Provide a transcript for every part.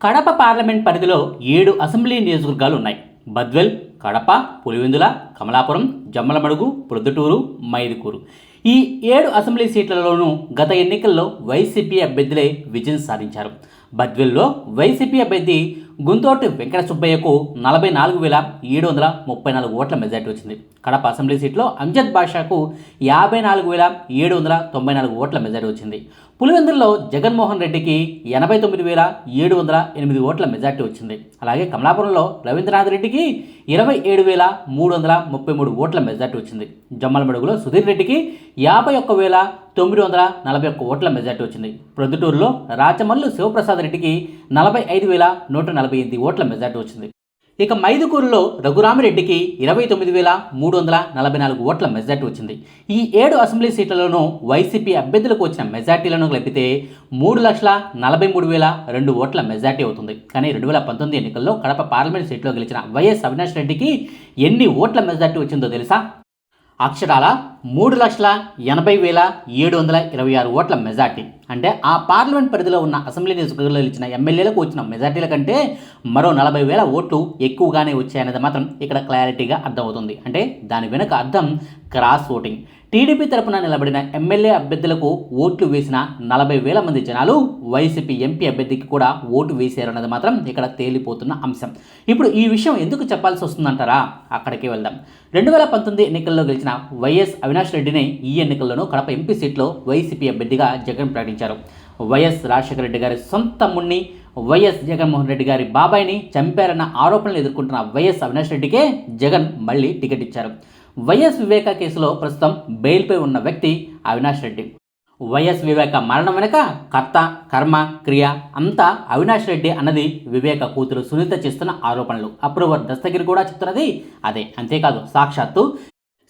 Kadapa parliament పరిధిలో 7 assembly నియోజకవర్గాలు ఉన్నాయి. బద్వేల్, కడప, పులివెందుల, కమలాపురం, జమ్మలమడుగు, ప్రొద్దుటూరు, మైదుకూరు. ఈ 7 అసెంబ్లీ సీట్లలోనూ గత ఎన్నికల్లో వైసీపీ అభ్యర్థులే విజయం సాధించారు. బద్వేల్లో వైసీపీ అభ్యర్థి గుంతోటి వెంకట సుబ్బయ్యకు 44,734 ఓట్ల మెజార్టీ వచ్చింది. కడప అసెంబ్లీ సీట్లో అంజద్ బాషాకు 54,794 ఓట్ల మెజార్టీ వచ్చింది. పులివెందుల్లో జగన్మోహన్ రెడ్డికి 89,708 ఓట్ల మెజార్టీ వచ్చింది. అలాగే కమలాపురంలో రవీంద్రనాథ్ రెడ్డికి 27,333 ఓట్ల మెజార్టీ వచ్చింది. జమ్మలమడుగులో సుధీర్ రెడ్డికి 51,941 ఓట్ల మెజార్టీ వచ్చింది. ప్రొద్దుటూరులో రాచమల్లు శివప్రసాద్ రెడ్డికి 45,148 ఓట్ల మెజార్టీ వచ్చింది. ఇక మైదుకూరులో రఘురామిరెడ్డికి 29,344 ఓట్ల మెజార్టీ వచ్చింది. ఈ 7 అసెంబ్లీ సీట్లలోనూ వైసీపీ అభ్యర్థులకు వచ్చిన మెజార్టీలను కలిపితే 3,43,002 ఓట్ల మెజార్టీ అవుతుంది. కానీ 2019 ఎన్నికల్లో కడప పార్లమెంట్ సీట్లో గెలిచిన వైఎస్ అవినాష్ రెడ్డికి ఎన్ని ఓట్ల మెజార్టీ వచ్చిందో తెలుసా? అక్షరాల 3,80,726 ఓట్ల మెజార్టీ. అంటే ఆ పార్లమెంట్ పరిధిలో ఉన్న అసెంబ్లీ నియోజకవర్గంలో ఇచ్చిన ఎమ్మెల్యేలకు వచ్చిన మెజార్టీల కంటే మరో 40,000 ఓట్లు ఎక్కువగానే వచ్చాయనేది మాత్రం ఇక్కడ క్లారిటీగా అర్థమవుతుంది. అంటే దాని వెనుక అర్థం క్రాస్ ఓటింగ్. టీడీపీ తరపున నిలబడిన ఎమ్మెల్యే అభ్యర్థులకు ఓట్లు వేసిన 40,000 మంది జనాలు వైసీపీ ఎంపీ అభ్యర్థికి కూడా ఓటు వేశారన్నది మాత్రం ఇక్కడ తేలిపోతున్న అంశం. ఇప్పుడు ఈ విషయం ఎందుకు చెప్పాల్సి వస్తుందంటారా? అక్కడికి వెళ్దాం. 2019 ఎన్నికల్లో గెలిచిన వైఎస్ అవినాష్ రెడ్డిని ఈ ఎన్నికల్లోనూ కడప ఎంపీ సీట్లో వైసీపీ అభ్యర్థిగా జగన్ ప్రకటించారు. వైఎస్ రాజశేఖర రెడ్డి గారి సొంత మున్ని వైఎస్ జగన్మోహన్ రెడ్డి గారి బాబాయిని చంపారన్న ఆరోపణలు ఎదుర్కొంటున్న వైఎస్ అవినాష్ రెడ్డికే జగన్ మళ్ళీ టికెట్ ఇచ్చారు. వైఎస్ వివేక కేసులో ప్రస్తుతం బెయిల్పై ఉన్న వ్యక్తి అవినాష్ రెడ్డి. వైఎస్ వివేక మరణం వెనుక కర్త, కర్మ, క్రియ అంతా అవినాష్ రెడ్డి అన్నది వివేక కూతురు సునీత చేస్తున్న ఆరోపణలు. అప్రూవర్ దస్తగిరి కూడా చెప్తున్నది అదే. అంతేకాదు సాక్షాత్తు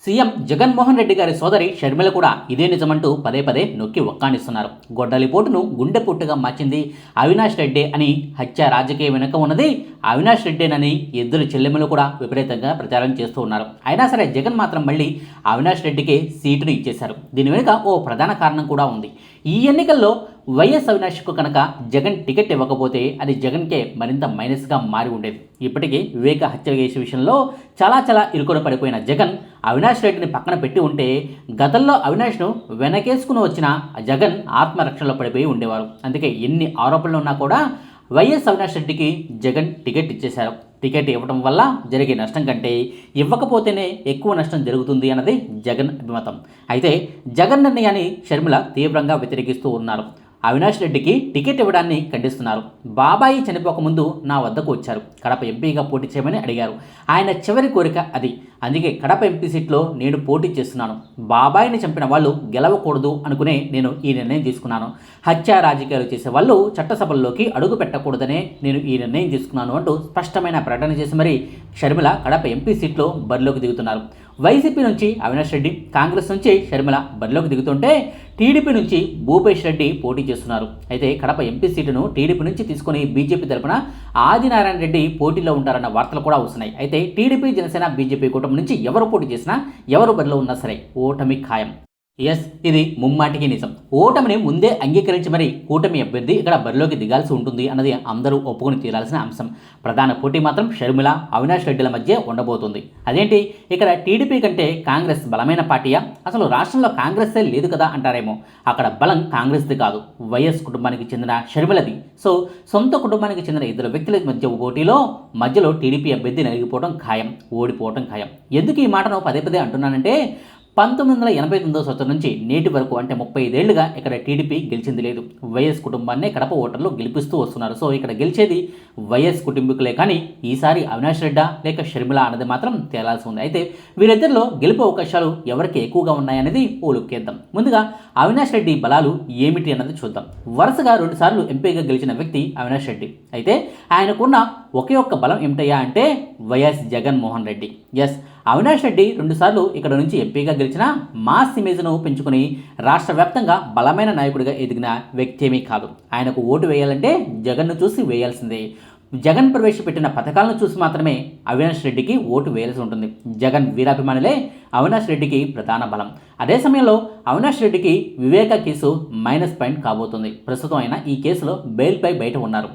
సీఎం జగన్మోహన్ రెడ్డి గారి సోదరి షర్మిల కూడా ఇదే నిజమంటూ పదే పదే నొక్కి ఒక్కానిస్తున్నారు. గొడ్డలిపోటును గుండెపోటుగా మార్చింది అవినాష్ రెడ్డి అని, హత్య రాజకీయ వెనుక ఉన్నది అవినాష్ రెడ్డేనని ఇద్దరు చెల్లెమ్మలు కూడా విపరీతంగా ప్రచారం చేస్తూ ఉన్నారు. అయినా సరే జగన్ మాత్రం మళ్ళీ అవినాష్ రెడ్డికి సీటును ఇచ్చేశారు. దీని వెనుక ఓ ప్రధాన కారణం కూడా ఉంది. ఈ ఎన్నికల్లో వైఎస్ అవినాష్కు కనుక జగన్ టికెట్ ఇవ్వకపోతే అది జగన్కే మరింత మైనస్గా మారి ఉండేది. ఇప్పటికీ వివేక హత్య కేసు విషయంలో చాలా ఇరుకున పడిపోయిన జగన్ అవినాష్ రెడ్డిని పక్కన పెట్టి ఉంటే గతంలో అవినాష్ను వెనకేసుకుని వచ్చిన జగన్ ఆత్మరక్షణలో పడిపోయి ఉండేవారు. అందుకే ఎన్ని ఆరోపణలు ఉన్నా కూడా వైఎస్ అవినాష్ రెడ్డికి జగన్ టికెట్ ఇచ్చేశారు. టికెట్ ఇవ్వడం వల్ల జరిగే నష్టం కంటే ఇవ్వకపోతేనే ఎక్కువ నష్టం జరుగుతుంది అన్నది జగన్ అభిమతం. అయితే జగన్ నిర్ణయాన్ని షర్మిల తీవ్రంగా వ్యతిరేకిస్తూ ఉన్నారు. అవినాష్ రెడ్డికి టికెట్ ఇవ్వడాన్ని ఖండిస్తున్నారు. బాబాయి చనిపోకముందు నా వద్దకు వచ్చారు, కడప ఎంపీగా పోటీ చేయమని అడిగారు. ఆయన చివరి కోరిక అది. అందుకే కడప ఎంపీ సీట్లో నేను పోటీ చేస్తున్నాను. బాబాయిని చంపిన వాళ్ళు గెలవకూడదు అనుకునే నేను ఈ నిర్ణయం తీసుకున్నాను. హత్య రాజకీయాలు చేసే వాళ్ళు చట్టసభల్లోకి అడుగు పెట్టకూడదనే నేను ఈ నిర్ణయం తీసుకున్నాను అంటూ స్పష్టమైన ప్రకటన చేసి మరీ షర్మిల కడప ఎంపీ సీట్లో బరిలోకి దిగుతున్నారు. వైసీపీ నుంచి అవినాష్ రెడ్డి, కాంగ్రెస్ నుంచి షర్మిల బరిలోకి దిగుతుంటే టీడీపీ నుంచి భూపేష్ రెడ్డి పోటీ చేస్తున్నారు. అయితే కడప ఎంపీ సీటును టీడీపీ నుంచి తీసుకుని బీజేపీ తరపున ఆదినారాయణ రెడ్డి పోటీలో ఉంటారన్న వార్తలు కూడా వస్తున్నాయి. అయితే టీడీపీ, జనసేన, బీజేపీ కూటమి నుంచి ఎవరు పోటీ చేసినా, ఎవరు బరిలో ఉన్నా సరే ఓటమి ఖాయం. ఎస్, ఇది ముమ్మాటికి నిజం. ఓటమిని ముందే అంగీకరించి మరి కూటమి అభ్యర్థి ఇక్కడ బరిలోకి దిగాల్సి ఉంటుంది అన్నది అందరూ ఒప్పుకొని తీరాల్సిన అంశం. ప్రధాన పోటీ మాత్రం షర్మిల, అవినాష్ రెడ్డిల మధ్య ఉండబోతుంది. అదేంటి, ఇక్కడ టీడీపీ కంటే కాంగ్రెస్ బలమైన పార్టీయా? అసలు రాష్ట్రంలో కాంగ్రెస్సే లేదు కదా అంటారేమో. అక్కడ బలం కాంగ్రెస్ది కాదు, వైఎస్ కుటుంబానికి చెందిన షర్మిలది. సో సొంత కుటుంబానికి చెందిన ఇద్దరు వ్యక్తుల మధ్య పోటీలో మధ్యలో టీడీపీ అభ్యర్థి నలిగిపోవడం ఖాయం, ఓడిపోవడం ఖాయం. ఎందుకు ఈ మాటను పదే పదే అంటున్నానంటే 1989 సంవత్సరం నుంచి నేటి వరకు అంటే 35 ఏళ్లుగా ఇక్కడ టీడీపీ గెలిచింది లేదు. వైఎస్ కుటుంబాన్నే కడప ఓటర్లు గెలిపిస్తూ వస్తున్నారు. సో ఇక్కడ గెలిచేది వైఎస్ కుటుంబీకులే, కానీ ఈసారి అవినాష్ రెడ్డా లేక షర్మిల అన్నది మాత్రం తేలాల్సి ఉంది. అయితే వీరిద్దరిలో గెలుపు అవకాశాలు ఎవరికి ఎక్కువగా ఉన్నాయనేది ఓ లుక్కేద్దాం. ముందుగా అవినాష్ రెడ్డి బలాలు ఏమిటి అన్నది చూద్దాం. వరుసగా 2 సార్లు ఎంపీగా గెలిచిన వ్యక్తి అవినాష్ రెడ్డి. అయితే ఆయనకున్న ఒకే ఒక్క బలం ఏమిటయ్యా అంటే వైఎస్ జగన్మోహన్ రెడ్డి. ఎస్, అవినాష్ రెడ్డి 2 సార్లు ఇక్కడ నుంచి ఎంపీగా గెలిచిన మాస్ ఇమేజ్ను పెంచుకుని రాష్ట్ర వ్యాప్తంగా బలమైన నాయకుడిగా ఎదిగిన వ్యక్తి ఏమీ కాదు. ఆయనకు ఓటు వేయాలంటే జగన్ను చూసి వేయాల్సిందే. జగన్ ప్రవేశపెట్టిన పథకాలను చూసి మాత్రమే అవినాష్ రెడ్డికి ఓటు వేయాల్సి ఉంటుంది. జగన్ వీరాభిమానులే అవినాష్ రెడ్డికి ప్రధాన బలం. అదే సమయంలో అవినాష్ రెడ్డికి వివేక కేసు మైనస్ పాయింట్ కాబోతుంది. ప్రస్తుతం ఆయన ఈ కేసులో బెయిల్పై బయట ఉన్నారు.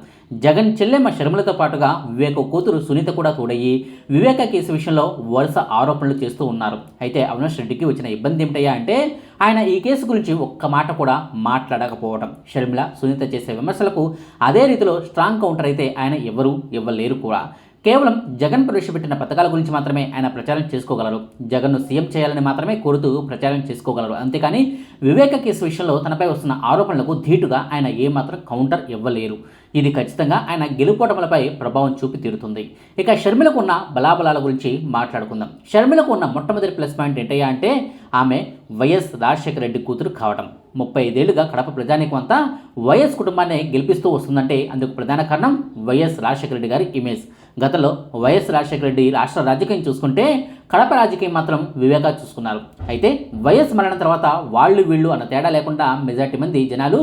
జగన్ చెల్లెమ్మ షర్మిలతో పాటుగా వివేక కూతురు సునీత కూడా తోడయ్యి వివేక కేసు విషయంలో వరుస ఆరోపణలు చేస్తూ ఉన్నారు. అయితే అవినాష్ రెడ్డికి వచ్చిన ఇబ్బంది ఏమిటయ్యా అంటే ఆయన ఈ కేసు గురించి ఒక్క మాట కూడా మాట్లాడకపోవడం. షర్మిల సునీత చేసే విమర్శలకు అదే రీతిలో స్ట్రాంగ్ కౌంటర్ అయితే ఆయన ఎవరు ఇవ్వలేరు కూడా. కేవలం జగన్ ప్రవేశపెట్టిన పథకాల గురించి మాత్రమే ఆయన ప్రచారం చేసుకోగలరు. జగన్ను సీఎం చేయాలని మాత్రమే కోరుతూ ప్రచారం చేసుకోగలరు. అంతేకాని వివేక కేసు విషయంలో తనపై వస్తున్న ఆరోపణలకు ధీటుగా ఆయన ఏమాత్రం కౌంటర్ ఇవ్వలేరు. ఇది ఖచ్చితంగా ఆయన గెలుపోటములపై ప్రభావం చూపి తీరుతుంది. ఇక షర్మిలకు ఉన్న బలాబలాల గురించి మాట్లాడుకుందాం. షర్మిలకు ఉన్న మొట్టమొదటి ప్లస్ పాయింట్ ఏంటయ్యా అంటే ఆమె వైఎస్ రాజశేఖర రెడ్డి కూతురు కావడం. 35 ఏళ్లుగా కడప ప్రజానీకం అంతా వైఎస్ కుటుంబాన్ని గెలిపిస్తూ వస్తుందంటే అందుకు ప్రధాన కారణం వైఎస్ రాజశేఖర రెడ్డి గారి ఇమేజ్. గతంలో వైఎస్ రాజశేఖర రెడ్డి రాష్ట్ర రాజకీయం చూసుకుంటే కడప రాజకీయం మాత్రం వివేక చూసుకున్నారు. అయితే వైఎస్ మరణం తర్వాత వాళ్ళు వీళ్ళు అన్న తేడా లేకుండా మెజార్టీ మంది జనాలు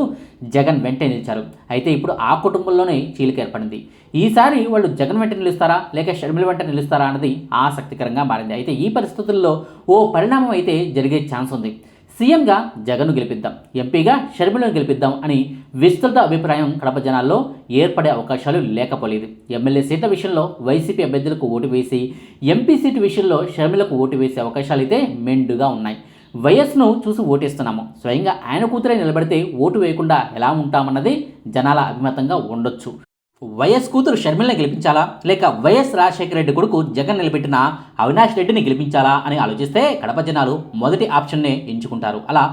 జగన్ వెంటే నిలిచారు. అయితే ఇప్పుడు ఆ కుటుంబంలోనే చీలిక ఏర్పడింది. ఈసారి వాళ్ళు జగన్ వెంట నిలుస్తారా లేక షర్మిల వెంట నిలుస్తారా అన్నది ఆసక్తికరంగా మారింది. అయితే ఈ పరిస్థితుల్లో ఓ పరిణామం అయితే జరిగే ఛాన్స్ ఉంది. సీఎంగా జగన్ను గెలిపిద్దాం, ఎంపీగా షర్మిలను గెలిపిద్దాం అని విస్తృత అభిప్రాయం కడప జనాల్లో ఏర్పడే అవకాశాలు లేకపోలేదు. ఎమ్మెల్యే సీట్ల విషయంలో వైసీపీ అభ్యర్థులకు ఓటు వేసి ఎంపీ సీటు విషయంలో షర్మిలకు ఓటు వేసే అవకాశాలు అయితే మెండుగా ఉన్నాయి. వైఎస్ను చూసి ఓటేస్తున్నాము, స్వయంగా ఆయన కూతురే నిలబడితే ఓటు వేయకుండా ఎలా ఉంటామన్నది జనాల అభిమతంగా ఉండొచ్చు. వైఎస్ కూతురు షర్మిలని గెలిపించాలా లేక వైఎస్ రాజశేఖర రెడ్డి కొడుకు జగన్ నిలబెట్టిన అవినాష్ రెడ్డిని గెలిపించాలా అని ఆలోచిస్తే కడప జనాలు మొదటి ఆప్షన్నే ఎంచుకుంటారు. అలా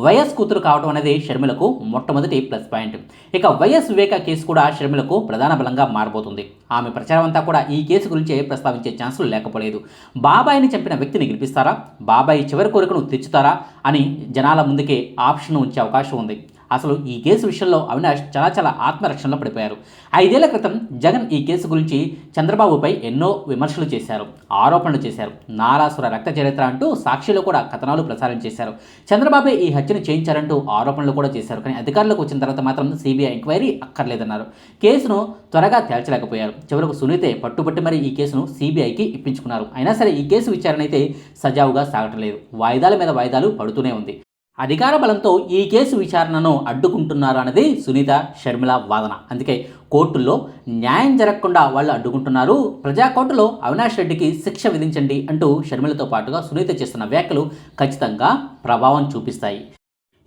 వైఎస్ కూతురు కావడం అనేది షర్మిలకు మొట్టమొదటి ప్లస్ పాయింట్. ఇక వైఎస్ వివేక కేసు కూడా షర్మిలకు ప్రధాన బలంగా మారబోతుంది. ఆమె ప్రచారం అంతా కూడా ఈ కేసు గురించే ప్రస్తావించే ఛాన్సులు లేకపోలేదు. బాబాయిని చంపిన వ్యక్తిని గెలిపిస్తారా, బాబాయి చివరి కోరికను తెచ్చుతారా అని జనాల ముందుకే ఆప్షన్ ఉంచే అవకాశం ఉంది. అసలు ఈ కేసు విషయంలో అవినాష్ చాలా ఆత్మరక్షణలో పడిపోయారు. 5 ఏళ్ల క్రితం జగన్ ఈ కేసు గురించి చంద్రబాబుపై ఎన్నో విమర్శలు చేశారు, ఆరోపణలు చేశారు. నారాసుర రక్త చరిత్ర అంటూ సాక్షిలో కూడా కథనాలు ప్రసారం చేశారు. చంద్రబాబే ఈ హత్యను చేయించారంటూ ఆరోపణలు కూడా చేశారు. కానీ అధికారులకు వచ్చిన తర్వాత మాత్రం సిబిఐ ఎంక్వైరీ అక్కర్లేదన్నారు. కేసును త్వరగా తేల్చలేకపోయారు. చివరకు సునీతే పట్టుబట్టి మరి ఈ కేసును సిబిఐకి ఇప్పించుకున్నారు. అయినా సరే ఈ కేసు విచారణ అయితే సజావుగా సాగటం లేదు. వాయిదాల మీద వాయిదాలు పడుతూనే ఉంది. అధికార బలంతో ఈ కేసు విచారణను అడ్డుకుంటున్నారు అన్నది సునీత షర్మిల వాదన. అందుకే కోర్టుల్లో న్యాయం జరగకుండా వాళ్ళు అడ్డుకుంటున్నారు. ప్రజా కోర్టులో అవినాష్ రెడ్డికి శిక్ష విధించండి అంటూ షర్మిలతో పాటుగా సునీత చేస్తున్న వ్యాఖ్యలు ఖచ్చితంగా ప్రభావం చూపిస్తాయి.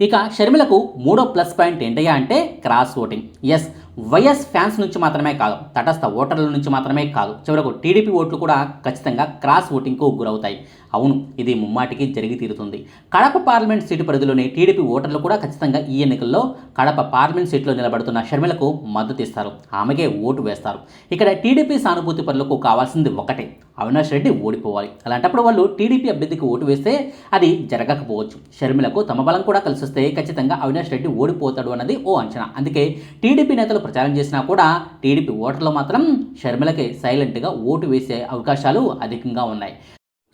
ఇక షర్మిలకు మూడో ప్లస్ పాయింట్ ఏంటయ్యా అంటే cross voting. Yes, YS fans నుంచి మాత్రమే కాదు, తటస్థ ఓటర్ల నుంచి మాత్రమే కాదు, చివరకు టీడీపీ ఓట్లు కూడా ఖచ్చితంగా క్రాస్ ఓటింగ్కు గురవుతాయి. అవును, ఇది ముమ్మాటికి జరిగి తీరుతుంది. కడప పార్లమెంట్ సీటు పరిధిలోని టీడీపీ ఓటర్లు కూడా ఖచ్చితంగా ఈ ఎన్నికల్లో కడప పార్లమెంట్ సీట్లో నిలబడుతున్న షర్మిలకు మద్దతు ఇస్తారు, ఆమెకే ఓటు వేస్తారు. ఇక్కడ టీడీపీ సానుభూతి పరులకు కావాల్సింది ఒకటే, అవినాష్ రెడ్డి ఓడిపోవాలి. అలాంటప్పుడు వాళ్ళు టీడీపీ అభ్యర్థికి ఓటు వేస్తే అది జరగకపోవచ్చు. షర్మిలకు తమ బలం కూడా కలిసి వస్తే ఖచ్చితంగా అవినాష్ రెడ్డి ఓడిపోతాడు అన్నది ఓ అంచనా. అందుకే టీడీపీ నేతలు ప్రచారం చేసినా కూడా టీడీపీ ఓటర్లు మాత్రం షర్మిలకే సైలెంట్గా ఓటు వేసే అవకాశాలు అధికంగా ఉన్నాయి.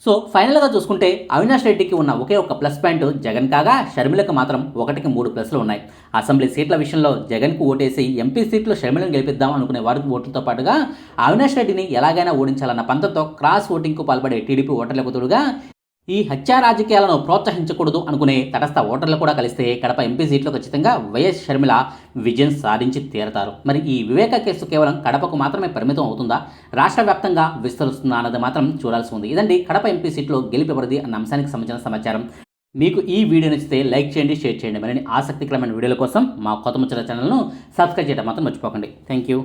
సో ఫైనల్గా చూసుకుంటే అవినాష్ రెడ్డికి ఉన్న ఒకే ఒక ప్లస్ పాయింట్ జగన్ కాగా షర్మిలకు మాత్రం 1కి 3 ప్లస్లు ఉన్నాయి. అసెంబ్లీ సీట్ల విషయంలో జగన్కు ఓటేసి ఎంపీ సీట్లు షర్మిలను గెలిపిద్దాం అనుకునే వారికి ఓట్లతో పాటుగా అవినాష్ రెడ్డిని ఎలాగైనా ఓడించాలన్న పంతంతో క్రాస్ ఓటింగ్కు పాల్పడే టీడీపీ ఓటర్లకు తోడుగా ఈ హత్యా రాజకీయాలను ప్రోత్సహించకూడదు అనుకునే తటస్థ ఓటర్లు కూడా కలిస్తే కడప ఎంపీ సీట్లో ఖచ్చితంగా వైఎస్ షర్మిల విజయం సాధించి తీరతారు. మరి ఈ వివేక కేసు కేవలం కడపకు మాత్రమే పరిమితం అవుతుందా, రాష్ట్ర వ్యాప్తంగా విస్తరిస్తుందా అన్నది మాత్రం చూడాల్సి ఉంది. ఇదండి కడప ఎంపీ సీట్లో గెలిపెవరిది అన్న అంశానికి సంబంధించిన సమాచారం. మీకు ఈ వీడియో నచ్చితే లైక్ చేయండి, షేర్ చేయండి. మరిన్ని ఆసక్తికరమైన వీడియోల కోసం మా కొత్త ముచ్చట ఛానల్ను సబ్స్క్రైబ్ చేయడం మాత్రం మర్చిపోకండి. Thank you.